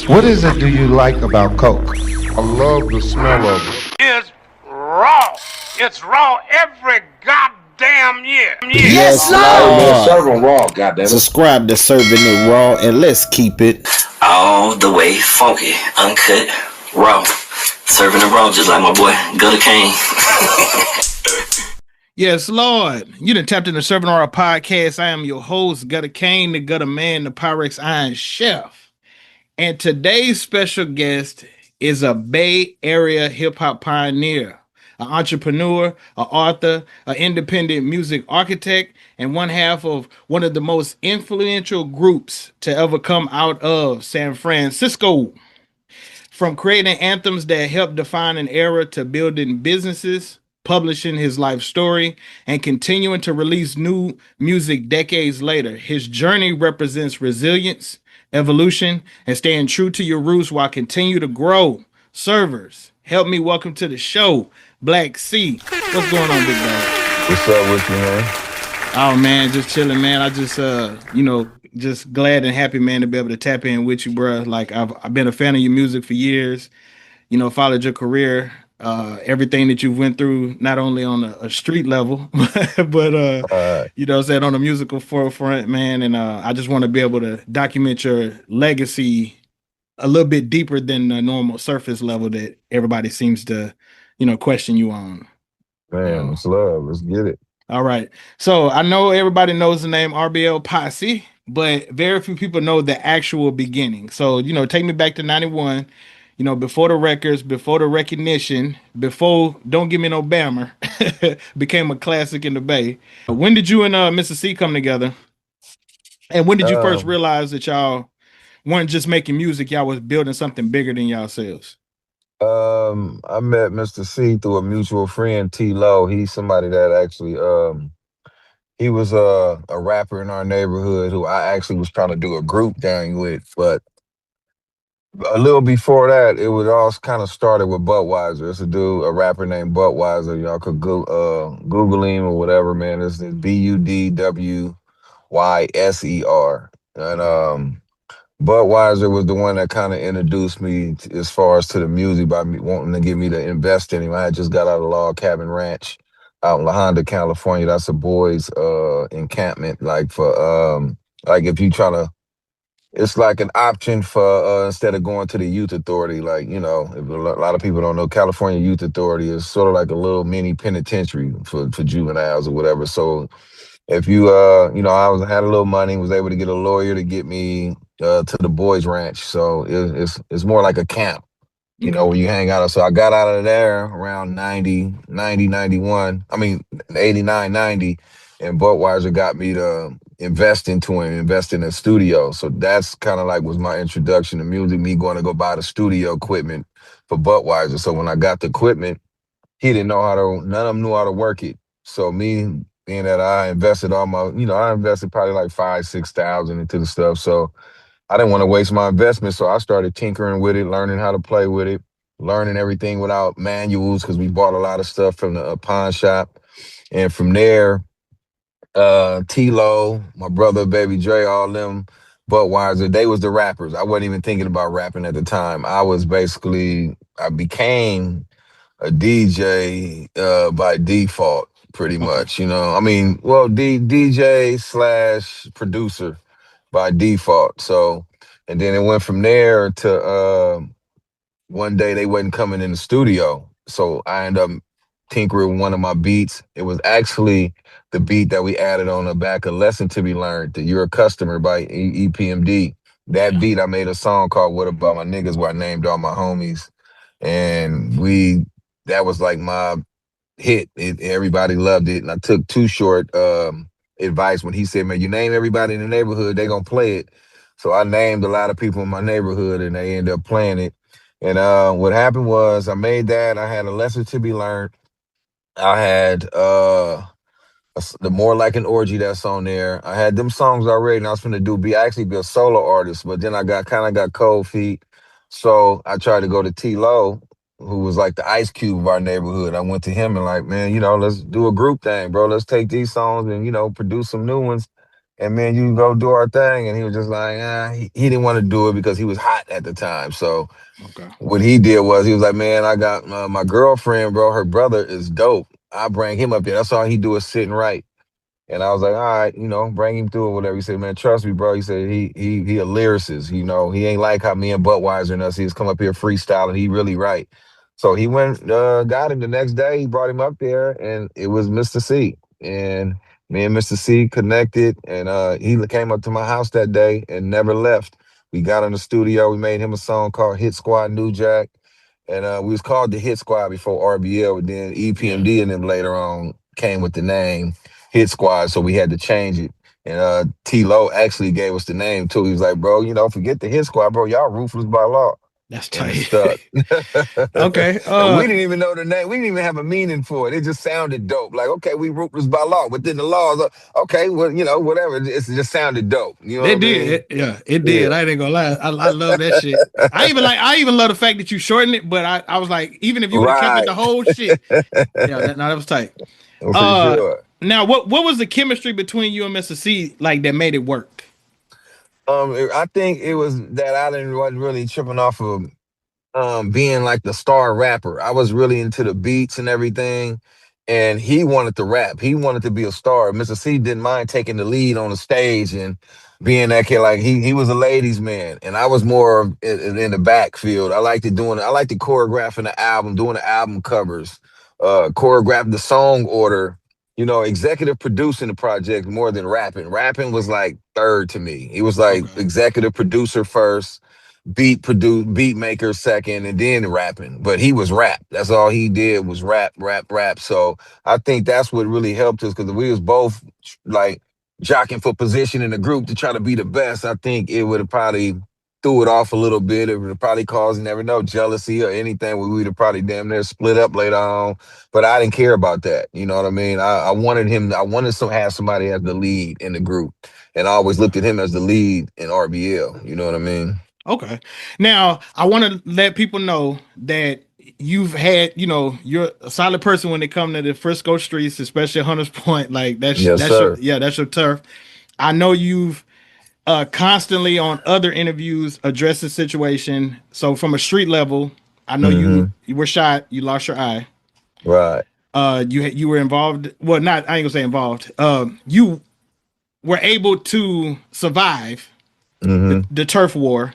What is it do you like about Coke? I love the smell of it. Is raw. It's raw every goddamn year. Yes, Man, Lord. serve 'em raw, goddammit. Subscribe to Serving It Raw and let's keep it all the way funky, uncut, raw. Serving it raw just like my boy Gutter Kane. Yes, Lord. You done tapped into Serving It Raw podcast. I am your host, Gutter Kane, the Gutter Man, the Pyrex Iron Chef. And today's special guest is a Bay Area hip-hop pioneer, an entrepreneur, an author, an independent music architect, and one half of one of the most influential groups to ever come out of San Francisco. From creating anthems that helped define an era to building businesses, publishing his life story, and continuing to release new music decades later, his journey represents resilience, evolution, and staying true to your roots while continue to grow. Servers, help me welcome to the show, Black C. What's going on, big dog? What's up with you, man? Oh man, just chilling, man. I just just glad and happy, man, to be able to tap in with you, bro. Like I've been a fan of your music for years. Followed your career, everything that you went through, not only on a street level, but what I'm saying, on a musical forefront, man. And I just want to be able to document your legacy a little bit deeper than the normal surface level that everybody seems to, question you on. Man, it's love. Let's get it. All right. So I know everybody knows the name RBL Posse, but very few people know the actual beginning. So, take me back to 91, before the records, before the recognition, before Don't Give Me No Bammer became a classic in the Bay. When did you and Mr. C come together? And when did you first realize that y'all weren't just making music, y'all was building something bigger than yourselves? I met Mr. C through a mutual friend, T Lo. He's somebody that actually he was a rapper in our neighborhood who I actually was trying to do a group thing with. But a little before that, it was all kind of started with Budweiser. It's a rapper named Budweiser. Y'all could Google him or whatever, man. It's Budwser. And Budweiser was the one that kind of introduced me as far as to the music by me wanting to get me to invest in him. I had just got out of Log Cabin Ranch out in La Honda, California. That's a boys encampment. Like if you try to, it's like an option for instead of going to the youth authority. Like, if a lot of people don't know, California Youth Authority is sort of like a little mini penitentiary for juveniles or whatever. So if you had a little money, was able to get a lawyer to get me to the boys ranch. So it's more like a camp, where you hang out. So I got out of there around 91. I mean, 89, 90. And Budweiser got me to invest in a studio. So that's kind of like was my introduction to music, me going to go buy the studio equipment for Budweiser. So when I got the equipment, he didn't know none of them knew how to work it. So me, being that I invested I invested probably like 5,000-6,000 into the stuff. So I didn't want to waste my investment. So I started tinkering with it, learning how to play with it, learning everything without manuals because we bought a lot of stuff from the pawn shop. And from there, T-Lo, my brother, Baby Dre, all them, Budweiser, they was the rappers. I wasn't even thinking about rapping at the time. I became a DJ by default. Pretty much, DJ / producer by default. So, and then it went from there to one day they wasn't coming in the studio. So I ended up tinkering one of my beats. It was actually the beat that we added on the back of Lesson to Be Learned, the You're a Customer by EPMD. That beat, I made a song called What About My Niggas, where I named all my homies. And that was like my hit. Everybody loved it. And I took Too Short advice when he said, man, you name everybody in the neighborhood, they gonna play it. So I named a lot of people in my neighborhood and they ended up playing it. And what happened was I made that. I had A Lesson to Be Learned. I had the More Like an Orgy that's on there. I had them songs already and I was finna actually be a solo artist, but then I got cold feet. So I tried to go to T-Lo, who was like the Ice Cube of our neighborhood. I went to him and like, man, let's do a group thing, bro. Let's take these songs and, produce some new ones. and me and you go do our thing. And he was just like, he didn't want to do it because he was hot at the time. So Okay. what he did was he was like, man, I got my girlfriend, bro. Her brother is dope. I bring him up there. That's all he do is sit and write. And I was like, all right, bring him through or whatever. He said, man, trust me, bro. He said he a lyricist. He ain't like how me and Budweiser and us. He's come up here freestyling. He really right. So he went, got him the next day. He brought him up there, and it was Mr. C. And me and Mr. C connected, and he came up to my house that day and never left. We got in the studio. We made him a song called Hit Squad New Jack. And we was called the Hit Squad before RBL, but then EPMD and them later on came with the name Hit Squad, so we had to change it. And T-Lo actually gave us the name too. He was like, bro, forget the Hit Squad, bro. Y'all ruthless by law. That's And it tight. stuck. Okay. And we didn't even know the name. We didn't even have a meaning for it. It just sounded dope. Like, okay, we ruthless by law. Within the laws, okay, well, whatever. It just sounded dope. You know They what I did. mean? Yeah, it did. I ain't gonna lie. I love that shit. I even love the fact that you shortened it, but I was like, even if you would have kept it Right. the whole shit. Yeah, that was tight. For sure. Now what was the chemistry between you and Mr. C like that made it work? I think it was that wasn't really tripping off of being like the star rapper. I was really into the beats and everything. And he wanted to rap. He wanted to be a star. Mr. C didn't mind taking the lead on the stage and being that kid. Like he was a ladies' man, and I was more in the backfield. I liked choreographing the album, doing the album covers, choreographing the song order. Executive producing the project more than rapping. Rapping was like third to me. He was like Okay. executive producer first, beat maker second, and then rapping. But he was rap. That's all he did was rap. So I think that's what really helped us, because we was both like jockeying for position in the group to try to be the best. I think it would have probably threw it off a little bit. It would have probably caused, you never know, jealousy or anything. We would have probably damn near split up later on. But I didn't care about that. You know what I mean? I wanted to have somebody as the lead in the group. And I always looked at him as the lead in RBL. You know what I mean? Okay. Now I want to let people know that you've had, you're a solid person when it comes to the Frisco streets, especially Hunters Point. Like Yes, sir. that's your turf. I know you've constantly on other interviews addressed the situation. So from a street level, I know you were shot, you lost your eye. Right. You were involved. Well, not I ain't gonna say involved. You were able to survive the turf war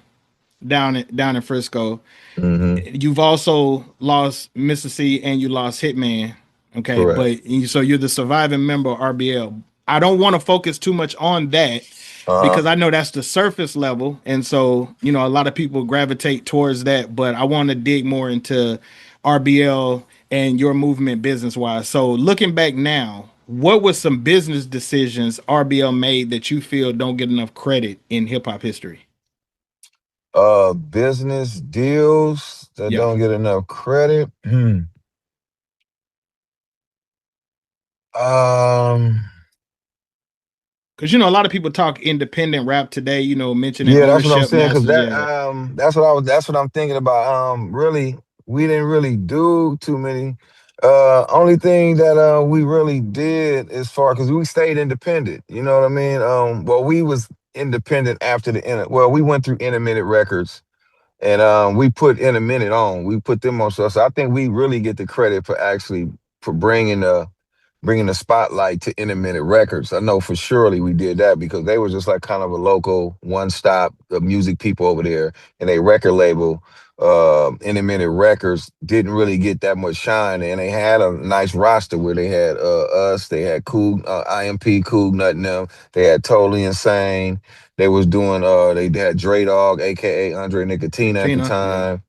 down in Frisco. You've also lost Mr. C and you lost Hitman. Okay, Correct. but so you're the surviving member of RBL. I don't want to focus too much on that because I know that's the surface level, and so a lot of people gravitate towards that. But I want to dig more into RBL and your movement business wise. So looking back now, what was some business decisions RBL made that you feel don't get enough credit in hip hop history? Business deals that don't get enough credit. Because a lot of people talk independent rap today, mentioning Yeah, that's what I'm ownership saying. Because masters. that's what I'm thinking about. Really, we didn't really do too many. Only thing that we really did as far, because we stayed independent. You know what I mean? Well, we was independent after we went through Intermittent Records. And we put Intermittent on. We put them on. So I think we really get the credit for bringing the spotlight to Intermittent Records. I know for surely we did that because they were just like kind of a local one-stop music people over there, and a record label. Intermittent Records didn't really get that much shine, and they had a nice roster where they had us, they had Cool, IMP, Cool Nut, and them. They had Totally Insane. They was doing they had Dre Dog, aka Andre Nicotina at the time.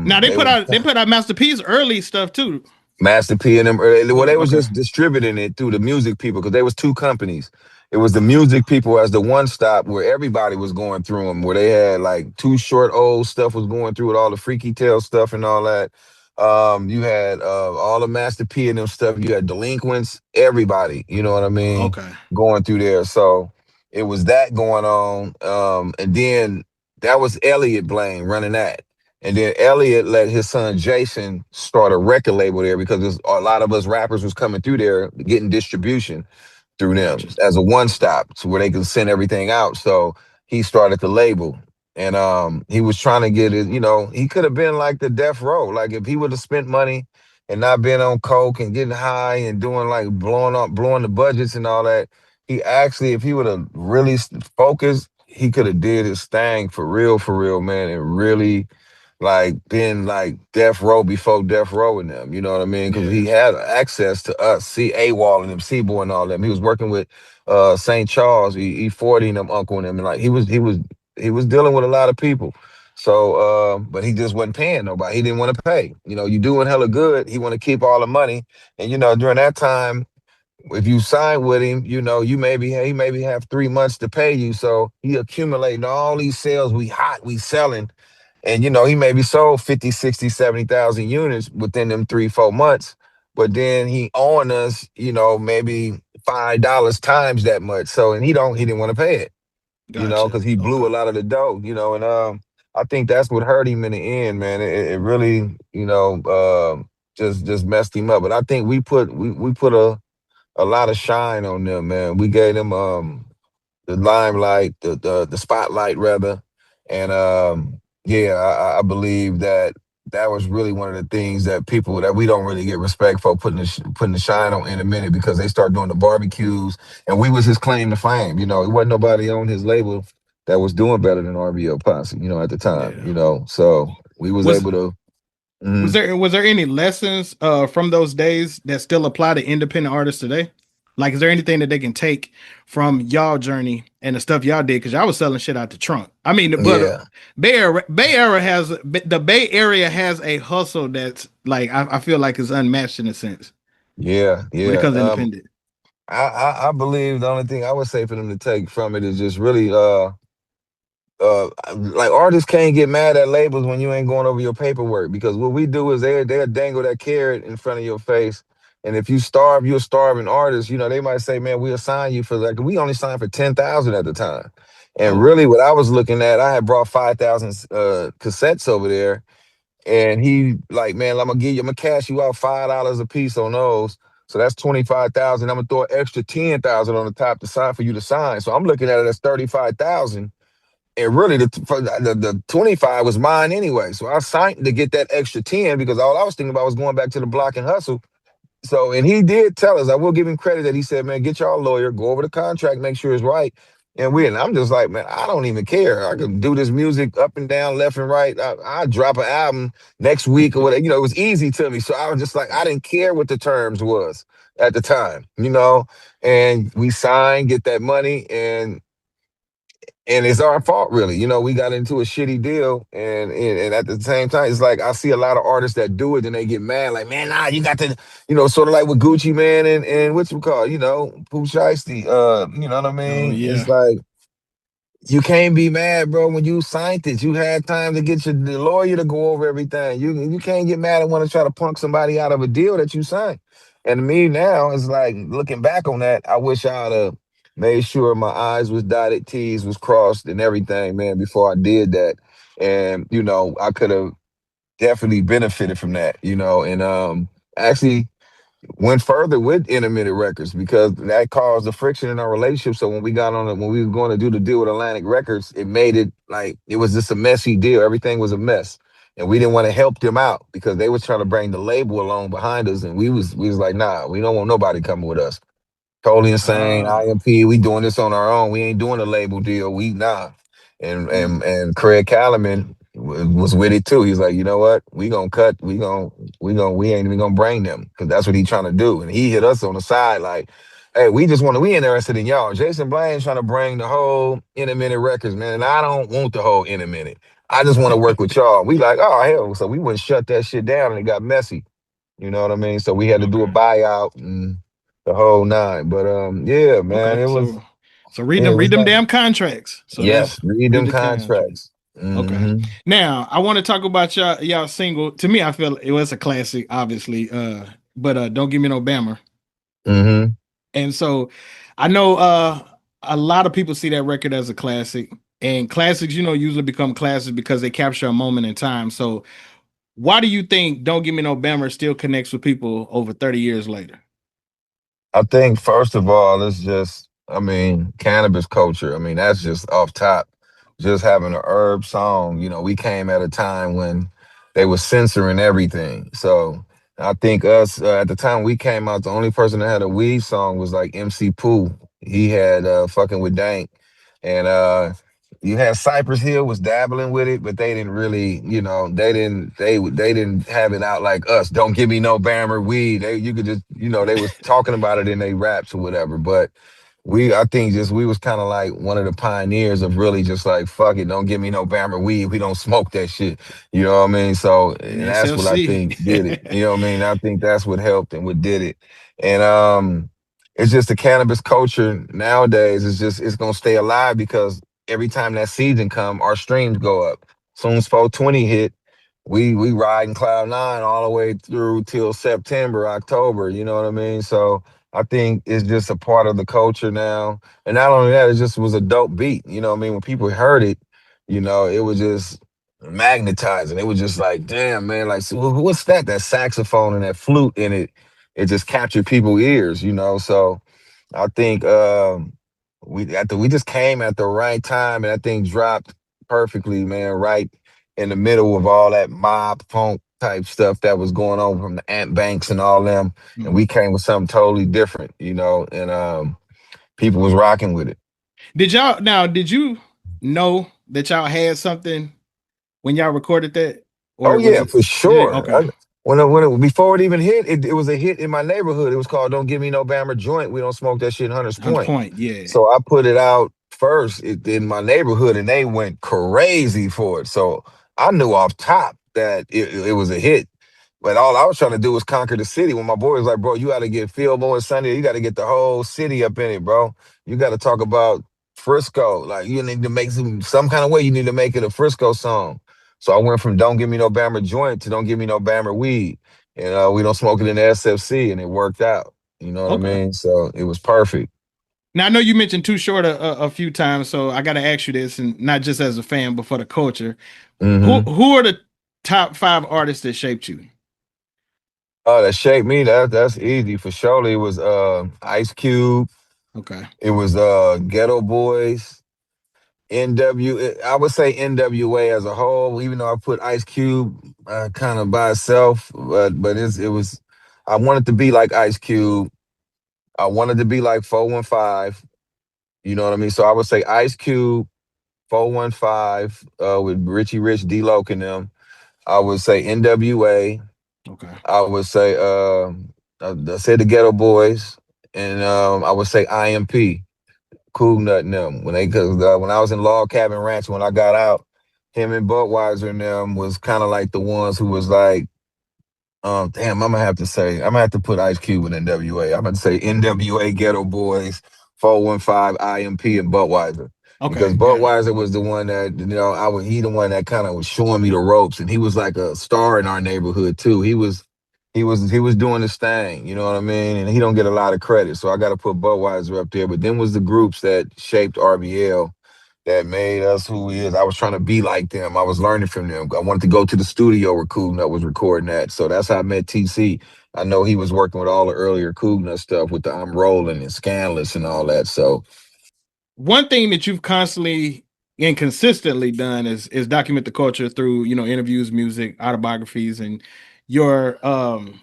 Now they put out Master P's early stuff too. Master P and them. Well, they was just distributing it through the music people because there was two companies. It was the music people as the one stop where everybody was going through them, where they had like Too Short Old stuff was going through with all the Freaky Tale stuff and all that. You had all the Master P and them stuff. You had Delinquents, everybody. You know what I mean? Okay. Going through there. So it was that going on. And then that was Elliot Blaine running that. And then Elliot let his son Jason start a record label there because a lot of us rappers was coming through there getting distribution. through them Gotcha. as a one stop to where they can send everything out. So he started the label. And he was trying to get it, he could have been like the death row. Like if he would have spent money and not been on coke and getting high and doing like blowing the budgets and all that, he actually, if he would have really focused, he could have did his thing for real, man, and really like been like death row before death row in them. You know what I mean? Because he had access to us, C-A-Wall and them, C-Boy and all them. He was working with St. Charles, E40 and them, Uncle and them, and like he was dealing with a lot of people. So, but he just wasn't paying nobody. He didn't want to pay. You doing hella good. He want to keep all the money. And during that time, if you sign with him, you he maybe have 3 months to pay you. So he accumulating all these sales. We selling. And he maybe sold 50, 60, 70,000 units within them 3, 4 months. But then he owing us, maybe $5 times that much. So and he didn't want to pay it, Gotcha. because he blew a Okay. lot of the dough, and I think that's what hurt him in the end, man. It really, just messed him up. But I think we put a lot of shine on them, man. We gave them the limelight, the spotlight rather, and yeah, I believe that was really one of the things that people that we don't really get respect for putting the shine on in a minute because they start doing the barbecues, and we was his claim to fame. It wasn't nobody on his label that was doing better than RBL Posse, at the time. Yeah. So we was Was able to. was Mhm. there any lessons from those days that still apply to independent artists today? Like, is there anything that they can take from y'all journey and the stuff y'all did? Because y'all was selling shit out the trunk. I mean, but Yeah, The Bay Area has a hustle that's like I feel like is unmatched in a sense yeah, when it yeah. comes to independent. I believe the only thing I would say for them to take from it is just really like artists can't get mad at labels when you ain't going over your paperwork, because what we do is they'll dangle that carrot in front of your face, and if you starve, you're a starving artist. They might say, man, we'll sign you for, like, we only signed for 10,000 at the time, and Oh, really what I was looking at, I had brought 5,000 cassettes over there, and he like, man, I'm gonna cash you out $5 a piece on those. So that's 25,000. I'm gonna throw an extra 10,000 on the top to sign for you to sign. So I'm looking at it as 35,000, and really the 25 was mine anyway. So I signed to get that extra 10 because all I was thinking about was going back to the block and hustle. So, and he did tell us, I will give him credit that he said, man, get y'all lawyer, go over the contract, make sure it's right. And I'm just like, man, I don't even care. I can do this music up and down, left and right. I drop an album next week or whatever. It was easy to me. So I was just like, I didn't care what the terms was at the time. And we signed, get that money, and it's our fault, really. We got into a shitty deal, and at the same time, it's like I see a lot of artists that do it and they get mad, like, man, nah, you got to, sort of like with Gucci Man and what's it called, Pooh Shiesty, you know what I oh mean? It's yeah. like you can't be mad, bro, when you signed it. You had time to get the lawyer to go over everything. You can't get mad and want to try to punk somebody out of a deal that you signed. And to me now, it's like looking back on that, I wish I'd have made sure my I's was dotted, T's was crossed, and everything, man, before I did that. And I could have definitely benefited from that. And actually went further with intermittent records because that caused the friction in our relationship. So when we got on it, when we were going to do the deal with Atlantic Records, it made it like it was just a messy deal. Everything was a mess. And we didn't want to help them out because they was trying to bring the label along behind us. And we was like, nah, we don't want nobody coming with us. Totally insane. Oh, IMP, we doing this on our own. We ain't doing a label deal. We nah. And mm, and and Craig Callman was with it too. He's like, you know what? We gonna cut. We ain't even gonna bring them because that's what he trying to do. And he hit us on the side like, hey, we interested in y'all. Jason Blaine's trying to bring the whole Intermittent Records, man. And I don't want the whole Intermittent. I just want to work with y'all. We like, oh hell. So we wouldn't shut that shit down and it got messy. You know what I mean? So we had to do a okay. buyout and the whole nine. But yeah, man, Okay. it was So read yeah, it them was damn nice. contracts. So that's Yes, read read them the contract. contracts. Okay. Mm-hmm. Now I want to talk about y'all single. To me, I feel it was a classic, obviously. But don't give me no Bammer. Mm-hmm. And so I know a lot of people see that record as a classic. And classics, usually become classics because they capture a moment in time. So why do you think Don't Give Me No Bammer still connects with people over 30 years later? I think first of all, it's just, I mean, cannabis culture. I mean, that's just off top. Just having a herb song, we came at a time when they were censoring everything. So I think us at the time we came out, the only person that had a weed song was like MC Pooh. He had fucking with Dank, and you had Cypress Hill was dabbling with it, but they didn't really, they didn't have it out like us. Don't give me no Bammer weed. You could just, they was talking about it in their raps or whatever. But I think just we was kind of like one of the pioneers of really just like fuck it, don't give me no Bammer weed. We don't smoke that shit. You know what I mean? So And and that's what I SFC. think did it. You know what I mean? I think that's what helped and what did it. And it's just the cannabis culture nowadays is just it's gonna stay alive because every time that season come, our streams go up. Soon as 420 hit, we riding cloud nine all the way through till September, October. You know what I mean? So I think it's just a part of the culture now. And not only that, it just was a dope beat. You know what I mean? When people heard it, it was just magnetizing. It was just like, damn, man, like, so what's that? That saxophone and that flute in it, it just captured people's ears. So I think we just came at the right time and that thing dropped perfectly, man, right in the middle of all that mob funk type stuff that was going on from the Ant Banks and all them. And we came with something totally different, and people was rocking with it. Did you know that y'all had something when y'all recorded that? Oh Or was yeah, it for did it sure. okay. Before it even hit, it was a hit in my neighborhood. It was called "Don't Give Me No Bammer Joint." We don't smoke that shit in Hunters Hunter's Point. Point, yeah. So I put it out first in my neighborhood, and they went crazy for it. So I knew off top that it was a hit. But all I was trying to do was conquer the city. When my boy was like, "Bro, you got to get Fillmore and Sunday. You got to get the whole city up in it, bro. You got to talk about Frisco. Like you need to make some kind of way. You need to make it a Frisco song." So I went from "Don't Give Me No Bammer Joint" to "Don't Give Me No Bammer Weed," and we don't smoke it in the SFC, and it worked out. You know what I Okay. mean? So it was perfect. Now I know you mentioned Too Short a few times, so I got to ask you this, and not just as a fan, but for the culture. Who are the top 5 artists that shaped you? Oh, that shaped me. That's easy for surely. It was Ice Cube. Okay. It was Ghetto Boys. I would say NWA as a whole, even though I put Ice Cube kind of by itself, but it was. I wanted to be like Ice Cube. I wanted to be like 415. You know what I mean? So I would say Ice Cube, 415 with Richie Rich, D-Loc and them. I would say NWA. Okay. I would say I said the Ghetto Boys, and I would say IMP. Cool Nut and them because when I was in Log Cabin Ranch when I got out, him and Budweiser and them was kind of like the ones who was like, damn, I'm gonna have to put Ice Cube with NWA. I'm gonna say NWA, Ghetto Boys, 415, IMP, and Budweiser. Because Okay. Budweiser was the one that he the one that kind of was showing me the ropes, and he was like a star in our neighborhood too. He was doing his thing, you know what I mean? And he don't get a lot of credit. So I gotta put Budweiser up there. But then was the groups that shaped RBL that made us who we is. I was trying to be like them. I was learning from them. I wanted to go to the studio where Cool Nut was recording at. So that's how I met TC. I know he was working with all the earlier Cool Nut stuff with the I'm Rolling and Scandalous and all that. So one thing that you've constantly and consistently done is document the culture through interviews, music, autobiographies, and your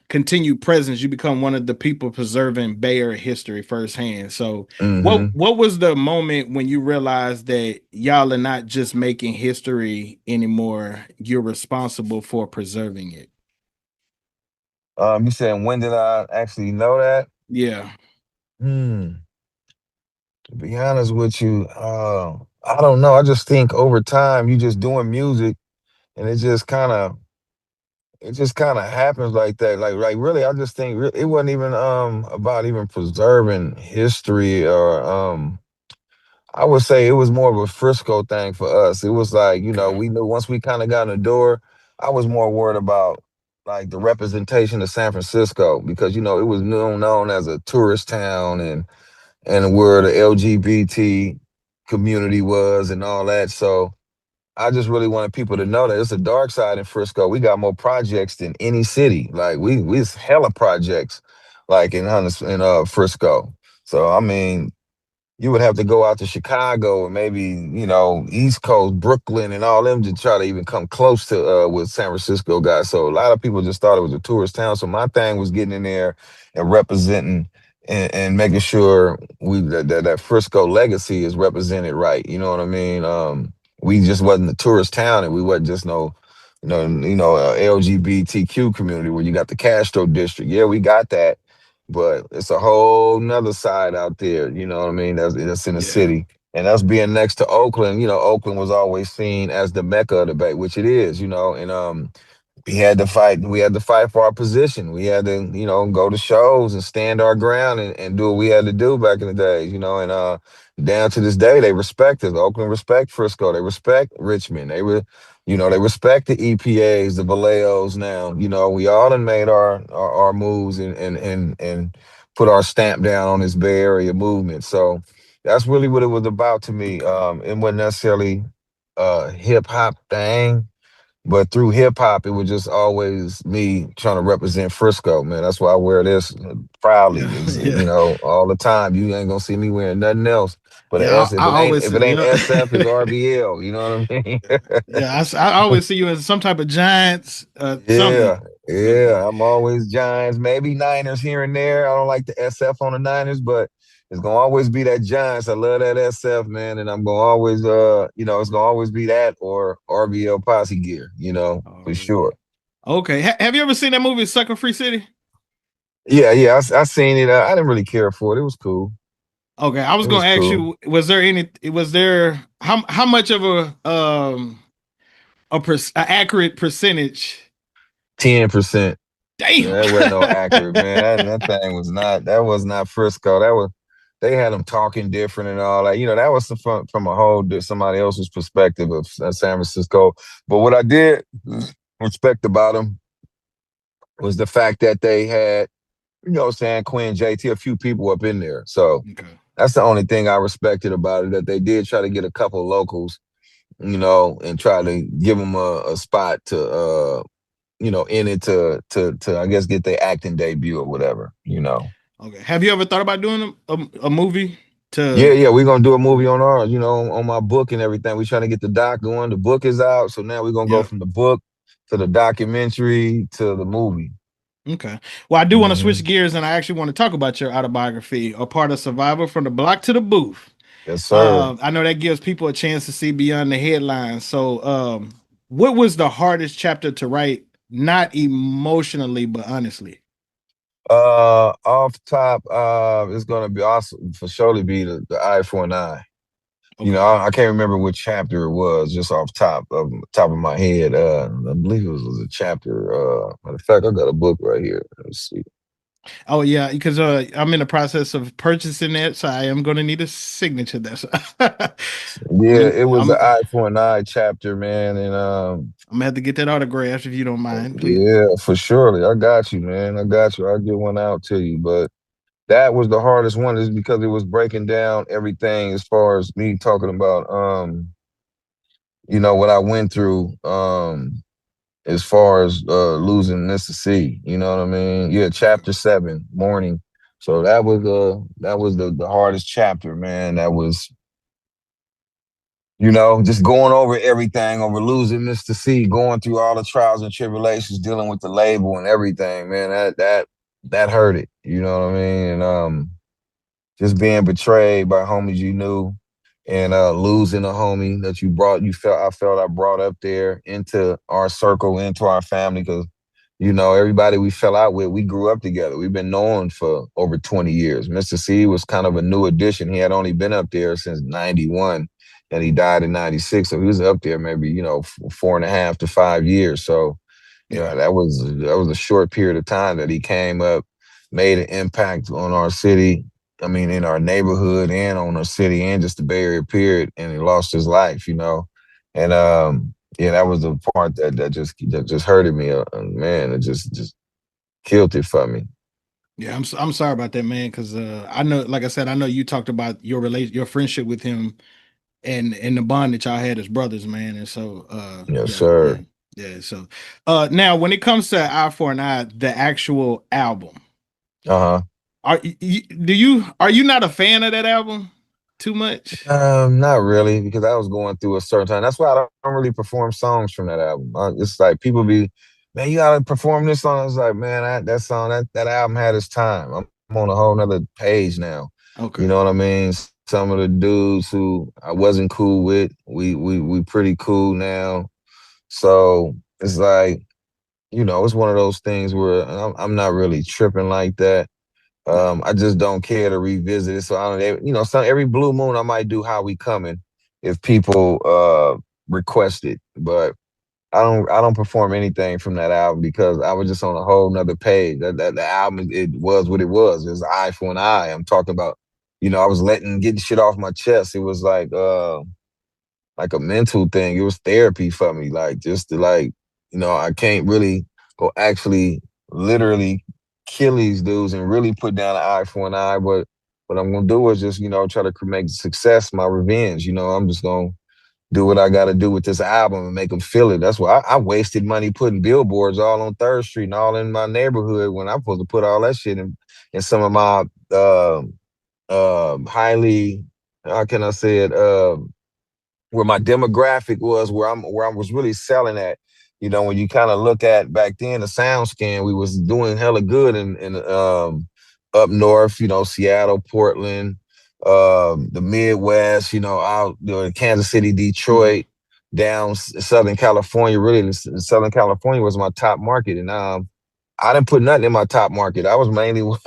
continued presence. You become one of the people preserving Bay Area history firsthand. So what was the moment when you realized that y'all are not just making history anymore, you're responsible for preserving it? You saying when did I actually know that? Yeah. To be honest with you, I don't know. I just think over time you just doing music and it just kind of happens like that. Like really, I just think it wasn't even about even preserving history or I would say it was more of a Frisco thing for us. It was like, we knew once we kind of got in the door, I was more worried about like the representation of San Francisco because, it was known as a tourist town and where the LGBT community was and all that. So I just really wanted people to know that it's a dark side in Frisco. We got more projects than any city. Like we hella projects. like in Frisco. So I mean, you would have to go out to Chicago and maybe, East Coast, Brooklyn and all them to try to even come close to what San Francisco got. So a lot of people just thought it was a tourist town. So my thing was getting in there and representing and making sure that Frisco legacy is represented right. You know what I mean? We just wasn't a tourist town, and we wasn't just LGBTQ community where you got the Castro district. Yeah, we got that, but it's a whole nother side out there, you know what I mean? That's in the city. And us being next to Oakland, Oakland was always seen as the Mecca of the Bay, which it is, and we had to fight for our position. We had to, go to shows and stand our ground and do what we had to do back in the days, and down to this day they respect us. Oakland respect Frisco, they respect Richmond. They respect the EPAs, the Vallejos now. We all done made our moves and put our stamp down on this Bay Area movement. So that's really what it was about to me. It wasn't necessarily a hip hop thing. But through hip hop, it was just always me trying to represent Frisco, man. That's why I wear this proudly, all the time. You ain't gonna see me wearing nothing else. But Yeah, I always if it ain't you know. SF, it's RBL. You know what I mean? Yeah, I always see you as some type of Giants, something. Yeah. I'm always Giants, maybe Niners here and there. I don't like the SF on the Niners, but it's gonna always be that Giants. I love that SF, man, and I'm gonna always, it's gonna always be that or RBL Posse gear, for sure. Okay, have you ever seen that movie Sucker Free City? Yeah, I seen it. I didn't really care for it. It was cool. Okay, I was It gonna was ask cool. you, was there how much of a accurate percentage? 10%. Damn. That wasn't no accurate, man. That was not Frisco. They had them talking different and all that. That was from a somebody else's perspective of San Francisco. But what I did respect about them was the fact that they had, saying Quinn, JT, a few people up in there. So that's the only thing I respected about it, that they did try to get a couple of locals, and try to give them a spot to, in it to I guess get their acting debut or whatever. Okay. Have you ever thought about doing a movie? Yeah, we're gonna do a movie on ours, on my book and everything. We're trying to get the doc going. The book is out, so now we're gonna go from the book to the documentary to the movie. Okay. Well, I do want to switch gears, and I actually want to talk about your autobiography, A Part of Survivor from the Block to the Booth. Yes, sir. I know that gives people a chance to see beyond the headlines. So, what was the hardest chapter to write? Not emotionally, but honestly. Off top, it's gonna be awesome for surely be the eye for an eye. Okay. I can't remember which chapter it was, just off top of my head. I believe it was a chapter. Matter of fact, I got a book right here. Let's see. Oh yeah, because I'm in the process of purchasing it, so I am going to need a signature there. So yeah, it was the eye for an eye chapter, man, and I'm gonna have to get that autographed if you don't mind, please. Yeah, for surely. I got you, man. I got you. I'll get one out to you. But that was the hardest one, is because it was breaking down everything as far as me talking about what I went through as far as losing Mississippi. You know what I mean? Yeah, chapter 7, mourning. So that was the hardest chapter, man. That was just going over everything, over losing Mr. C, going through all the trials and tribulations, dealing with the label and everything, man. That hurt it. You know what I mean? And just being betrayed by homies you knew, and losing a homie that I felt I brought up there into our circle, into our family, because everybody we fell out with, we grew up together. We've been known for over 20 years. Mr. C was kind of a new addition. He had only been up there since 91. And he died in 96. So he was up there maybe, 4.5 to 5 years. So, that was a short period of time that he came up, made an impact on our city. I mean, in our neighborhood and on our city and just the Bay Area period. And he lost his life, And that was the part that just hurted me. Man, it just killed it for me. Yeah, I'm sorry about that, man, because I know, like I said, I know you talked about your friendship with him and the bond that y'all had as brothers, man. And so yes, sir. Yeah. So now when it comes to Eye for an Eye, the actual album, Uh-huh. Are you not a fan of that album too much? Not really, because I was going through a certain time. That's why I don't really perform songs from that album. It's like people be, man, you gotta perform this song. I was like, man, that song, that album had its time. I'm on a whole nother page now. Okay. You know what I mean? Some of the dudes who I wasn't cool with, we pretty cool now. So it's like, it's one of those things where I'm not really tripping like that. I just don't care to revisit it. So I don't, every blue moon I might do How We Coming if people request it. But I don't perform anything from that album because I was just on a whole nother page. That the album, it was what it was. It was an eye for an eye. I'm talking about, I was getting shit off my chest. It was like a mental thing. It was therapy for me. Like just to I can't really go actually literally kill these dudes and really put down an eye for an eye. But what I'm gonna do is just, try to make success my revenge. I'm just gonna do what I gotta do with this album and make them feel it. That's why I wasted money putting billboards all on 3rd Street and all in my neighborhood when I'm supposed to put all that shit in some of my highly, how can I say it, where my demographic was, where I was really selling at. When you kind of look at back then the sound scan, we was doing hella good in up north, Seattle, Portland, the Midwest, out Kansas City, Detroit, down Southern California. Really, Southern California was my top market, and I didn't put nothing in my top market. I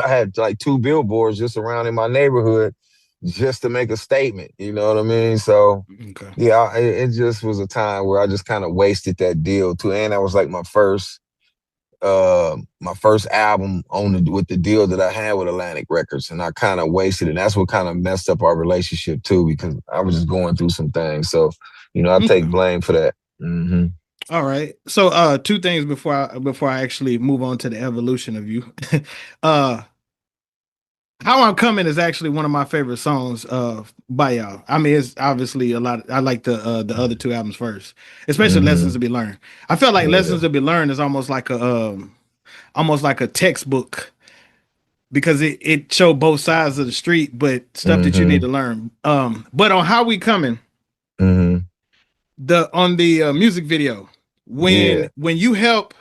had like 2 billboards just around in my neighborhood just to make a statement. You know what I mean? So Okay. yeah, it just was a time where I just kind of wasted that deal too. And that was like my first album with the deal that I had with Atlantic Records, and I kind of wasted it. And that's what kind of messed up our relationship too, because I was just going through some things. So, I take blame for that. Mm-hmm. All right. So 2 things before I actually move on to the evolution of you. How I'm Coming is actually one of my favorite songs by y'all. I mean, it's obviously a lot. I like the other 2 albums first, especially Lessons to Be Learned. I felt like Lessons to Be Learned is almost like a textbook because it showed both sides of the street, but stuff that you need to learn. But on How We Coming, on the music video, when you help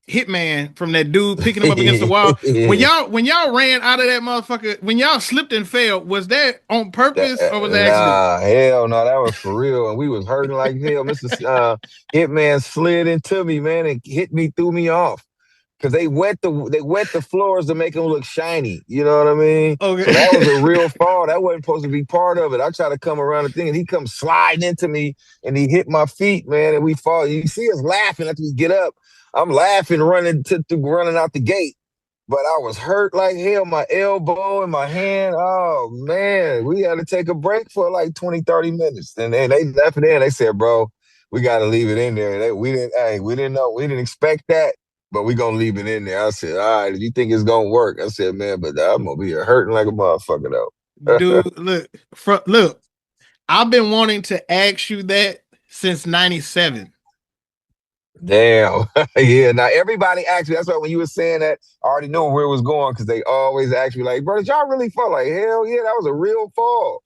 Hitman from that dude picking him up against the wall. When y'all ran out of that motherfucker, when y'all slipped and fell, was that on purpose or was that accident? Nah, hell no, that was for real. And we was hurting like hell. Mr. Hitman slid into me, man, and hit me, threw me off. Cause they wet the floors to make them look shiny. You know what I mean? Okay. So that was a real fall. That wasn't supposed to be part of it. I tried to come around the thing and he comes sliding into me and he hit my feet, man, and we fall. You see us laughing after we get up. I'm laughing, running out the gate. But I was hurt like hell, my elbow and my hand. Oh, man, we had to take a break for like 20, 30 minutes. And then they left it in. They said, bro, we got to leave it in there. We didn't know. We didn't expect that, but we going to leave it in there. I said, all right, you think it's going to work? I said, man, but I'm going to be here hurting like a motherfucker, though. Dude, look, I've been wanting to ask you that since 97. Damn. Yeah. Now everybody asked me. That's why when you were saying that, I already knew where it was going because they always ask me, like, bro, did y'all really fall? Like, hell yeah, that was a real fall.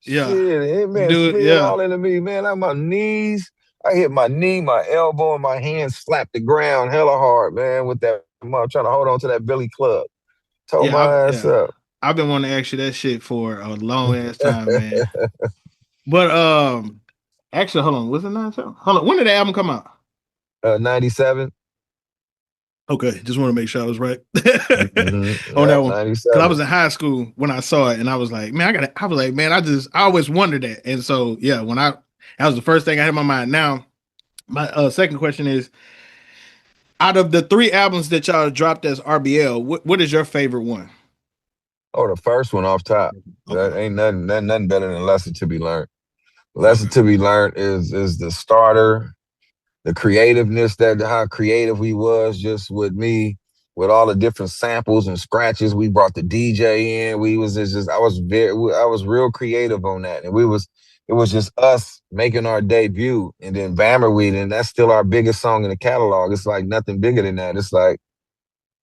Yeah. Shit, man, dude, slid all into me, man. On my knees. I hit my knee, my elbow, and my hand slapped the ground hella hard, man, with that mother trying to hold on to that Billy Club. Told my ass up. I've been wanting to ask you that shit for a long ass time, man. But actually, hold on, was it 97? Hold on, when did the album come out? 97. Okay, just want to make sure I was right on that one. 97. Because I was in high school when I saw it, and I was like, man, I always wondered that. And so, yeah, that was the first thing I had in my mind. Now, my second question is, out of the 3 albums that y'all dropped as RBL, what is your favorite one? Oh, the first one off top. Okay. That ain't nothing better than Lesson to Be Learned. Lesson to Be Learned is the starter. The creativeness, how creative we was just with me, with all the different samples and scratches. We brought the DJ in. I was real creative on that. And it was just us making our debut. And then Bammerweed, and that's still our biggest song in the catalog. It's like nothing bigger than that. It's like,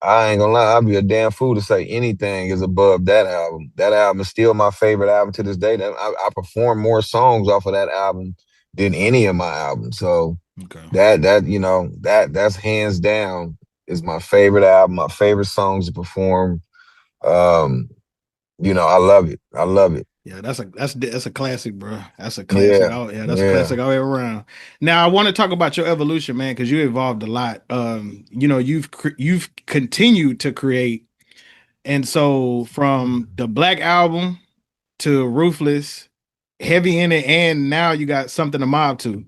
I ain't gonna lie, I'd be a damn fool to say anything is above that album. That album is still my favorite album to this day. That I perform more songs off of that album than any of my albums. So Okay. that's hands down is my favorite album, my favorite songs to perform. I love it. I love it. Yeah, that's a classic, bro. That's a classic. Yeah. Oh, yeah, that's a Yeah. classic all the way around. Now, I want to talk about your evolution, man, because you evolved a lot. You've continued to create, and so from the Black Album to Ruthless, Heavy in it, and now you got something to mob to.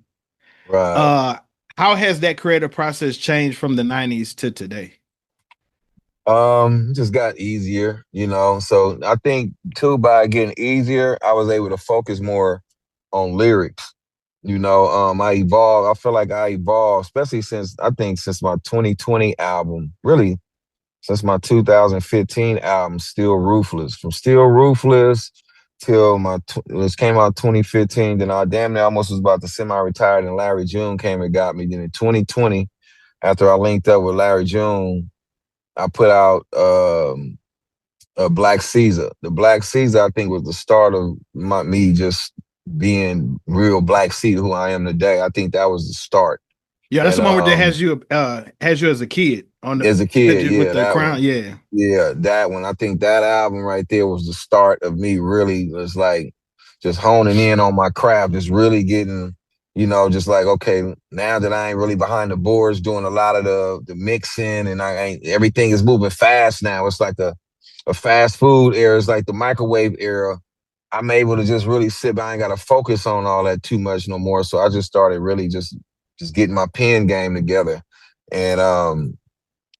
Right. How has that creative process changed from the 90s to today? It just got easier, So I think too, by getting easier, I was able to focus more on lyrics. I evolved. I feel like I evolved, especially since my 2020 album, really since my 2015 album, Still Ruthless. From Still Ruthless till this came out 2015. Then I damn near almost was about to semi-retired, and Larry June came and got me. Then in 2020, after I linked up with Larry June, I put out a Black Caesar. The Black Caesar, I think, was the start of me just being real Black Caesar, who I am today. I think that was the start. Yeah, that's the one that has you as a kid on the as a kid, with the that crown. one. Yeah, that one. I think that album right there was the start of me really was like just honing in on my craft, just really getting, just like, okay, now that I ain't really behind the boards doing a lot of the mixing, and everything is moving fast now. It's like a fast food era. It's like the microwave era. I'm able to just really sit back. I ain't got to focus on all that too much no more. So I just started really just getting my pen game together. And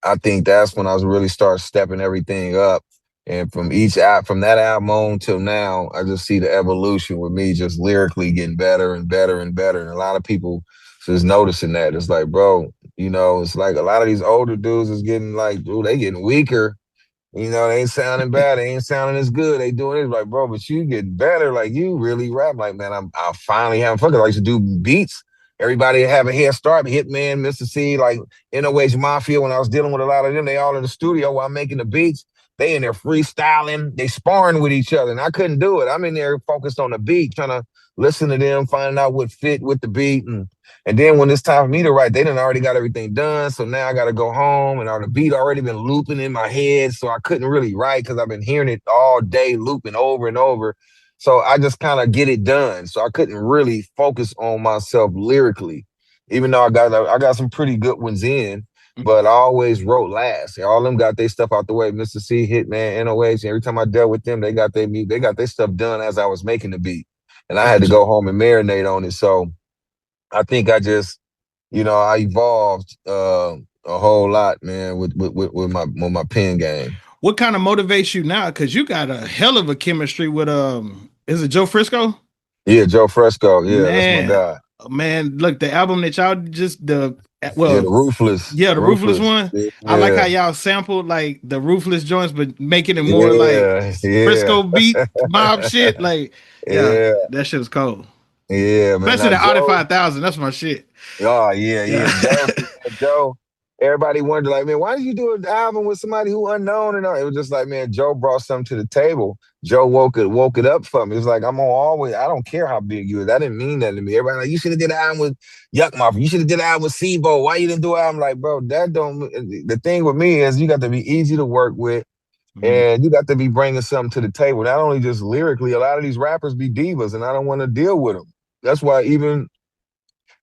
I think that's when I was really start stepping everything up. And from that album on till now, I just see the evolution with me just lyrically getting better and better and better. And a lot of people just noticing that. It's like, bro, it's like a lot of these older dudes is getting like, dude, they getting weaker. They ain't sounding bad. They ain't sounding as good. They doing it like, bro, but you get better. Like, you really rap. Like, man, I finally having fun. I used to do beats. Everybody have a head start. Hitman, Mr. C, like NOH Mafia. When I was dealing with a lot of them, they all in the studio while I'm making the beats. They in there freestyling. They sparring with each other, and I couldn't do it. I'm in there focused on the beat, trying to listen to them, finding out what fit with the beat, and then when it's time for me to write, they done already got everything done. So now I got to go home, and the beat already been looping in my head. So I couldn't really write because I've been hearing it all day, looping over and over. So I just kind of get it done. So I couldn't really focus on myself lyrically, even though I got some pretty good ones in, but I always wrote last. All of them got their stuff out the way. Mr. C, Hitman, NOH. Every time I dealt with them, they got their stuff done as I was making the beat. And I had to go home and marinate on it. So I think I just, I evolved a whole lot, man, with my pen game. What kind of motivates you now? Because you got a hell of a chemistry with is it Joe Frisco? Yeah, Joe Frisco. Yeah, man, that's my guy. Man, look, the album that y'all the Ruthless. Yeah, the Ruthless one. Yeah. I like how y'all sampled like the Ruthless joints, but making it more like Frisco beat mob shit. Like, yeah, that shit was cold. Yeah, man. Especially the Audi 5000. That's my shit. Oh, yeah. Joe, everybody wondered, like, man, why did you do an album with somebody who unknown? And all? It was just like, man, Joe brought something to the table. Joe woke it up for me. It was like, I don't care how big you is. That didn't mean that to me. Everybody like, you should have did an album with Yuck Mafia. You should have did an album with Sibo. Why you didn't do an album? Like, bro, the thing with me is you got to be easy to work with. And you got to be bringing something to the table. Not only just lyrically, a lot of these rappers be divas, and I don't want to deal with them. That's why even,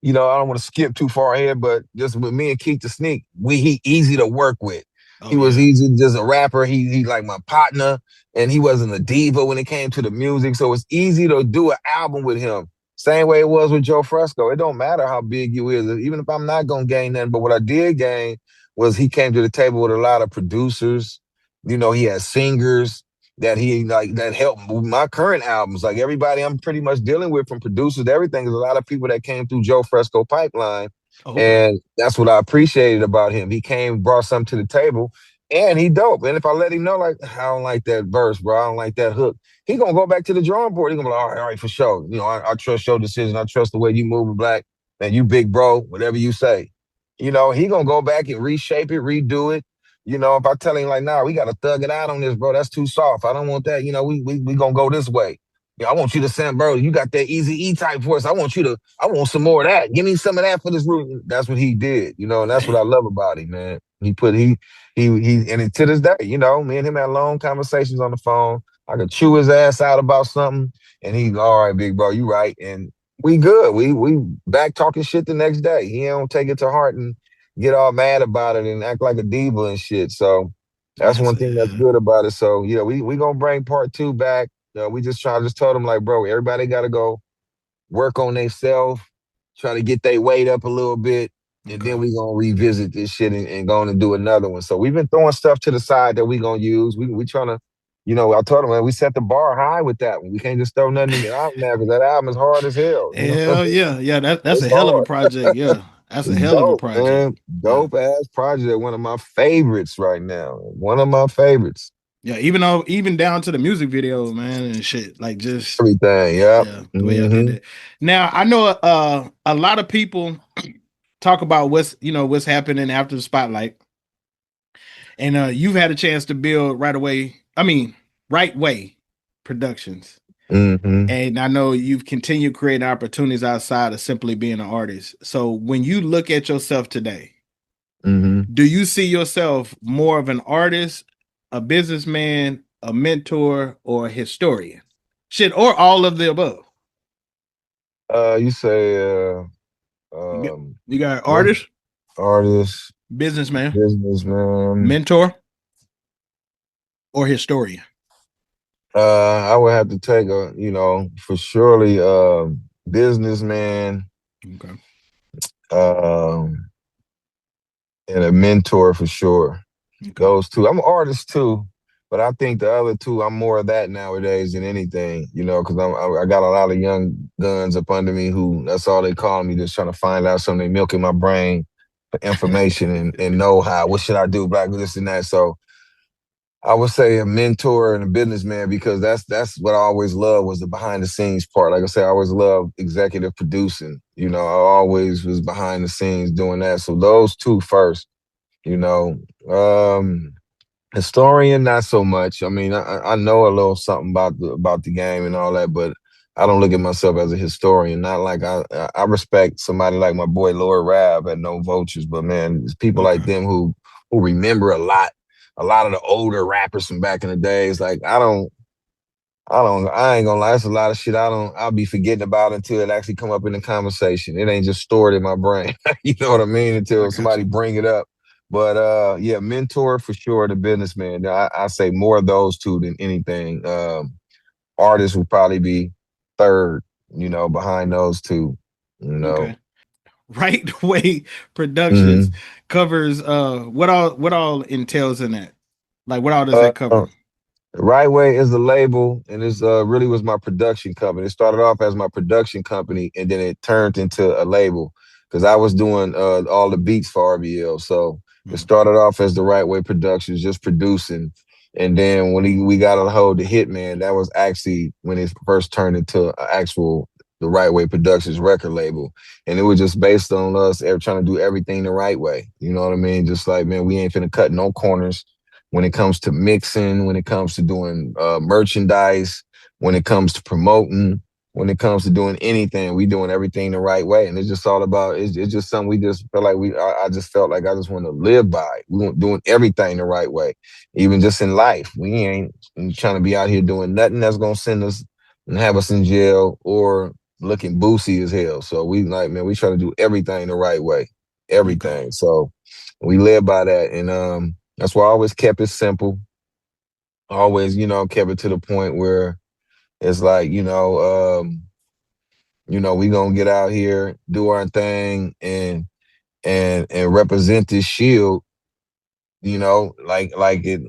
I don't want to skip too far ahead, but just with me and Keith the Sneak, he easy to work with. He was easy, just a rapper. He like my partner, and he wasn't a diva when it came to the music. So it's easy to do an album with him. Same way it was with Joe Fresco. It don't matter how big you is, even if I'm not gonna gain nothing. But what I did gain was he came to the table with a lot of producers. He had singers that helped move my current albums. Like everybody I'm pretty much dealing with, from producers to everything, is a lot of people that came through Joe Fresco pipeline. And that's what I appreciated about him. He brought something to the table, and he dope. And if I let him know, like, I don't like that verse, bro, I don't like that hook, he gonna go back to the drawing board. He gonna be like, all right, for sure. I trust your decision. I trust the way you move with Black. And you big bro, whatever you say. He gonna go back and reshape it, redo it. You know, if I tell him like, nah, we gotta thug it out on this, bro. That's too soft. I don't want that. You know, we gonna go this way. Yeah, I want you to send, bro. You got that Easy E type voice. I want some more of that. Give me some of that for this room. That's what he did, you know, and that's what I love about him, man. And to this day, you know, me and him had long conversations on the phone. I could chew his ass out about something, and he's all right, big bro, you right. And we good. We back talking shit the next day. He don't take it to heart and get all mad about it and act like a diva and shit. So that's one thing that's good about it. So yeah, we gonna bring part 2 back. We just told them like, bro, everybody gotta go work on themselves, try to get their weight up a little bit, and then we gonna revisit this shit and going to do another one. So we've been throwing stuff to the side that we gonna use. We trying to, you know, I told them, man, we set the bar high with that one. We can't just throw nothing in the album there because that album is hard as hell. You know? Hell yeah. That's It's a hell of a hard. project. Yeah. That's a It's hell of a dope, project. man. Dope ass project. One of my favorites right now. One of my favorites. Yeah, even down to the music video, man, and shit. Like just everything. Yeah. The way I did it. Now I know a lot of people talk about what's happening after the spotlight. And you've had a chance to build Right Way Productions. And I know you've continued creating opportunities outside of simply being an artist. So when you look at yourself today, do you see yourself more of an artist, a businessman, a mentor, or a historian? Shit, or all of the above? You say you got artist, businessman, mentor, or historian? I would have to take for surely businessman. And a mentor for sure. Those two. I'm an artist too, but I think the other two, I'm more of that nowadays than anything, you know, because I got a lot of young guns up under me who that's all they call me, just trying to find out something. They milking my brain for information and know-how. What should I do, black, this and that. So I would say a mentor and a businessman because that's what I always loved was the behind the scenes part. Like I said, I always loved executive producing. You know, I always was behind the scenes doing that. So those two first, you know. Historian, not so much. I mean, I know a little something about the game and all that, but I don't look at myself as a historian. Not like I respect somebody like my boy Lord Rab at No Vultures, but man, it's people like them who remember a lot of the older rappers from back in the days. Like I ain't gonna lie, it's a lot of shit I'll be forgetting about until it actually come up in the conversation. It ain't just stored in my brain. You know what I mean? Until somebody bring it up. But yeah, mentor for sure, the businessman. I say more of those two than anything. Artists would probably be third, you know, behind those two. You know. Okay. Right Way Productions covers what all entails in that? Like what all does that cover? Right Way is the label, and it's really was my production company. It started off as my production company, and then it turned into a label because I was doing all the beats for RBL. So it started off as the Right Way Productions, just producing. And then when we got a hold of Hitman, that was actually when it first turned into the Right Way Productions record label. And it was just based on us trying to do everything the right way. You know what I mean? Just like, man, we ain't finna cut no corners when it comes to mixing, when it comes to doing merchandise, when it comes to promoting, when it comes to doing anything, we doing everything the right way. And it's just all about, it's just something we just feel like I just felt like I just want to live by. We want doing everything the right way. Even just in life, we ain't trying to be out here doing nothing that's going to send us and have us in jail or looking boozy as hell. So we like, man, we try to do everything the right way, everything. So we live by that. And that's why I always kept it simple. Always, you know, kept it to the point where it's like, you know, we gonna get out here, do our thing, and represent this shield. You know, like it,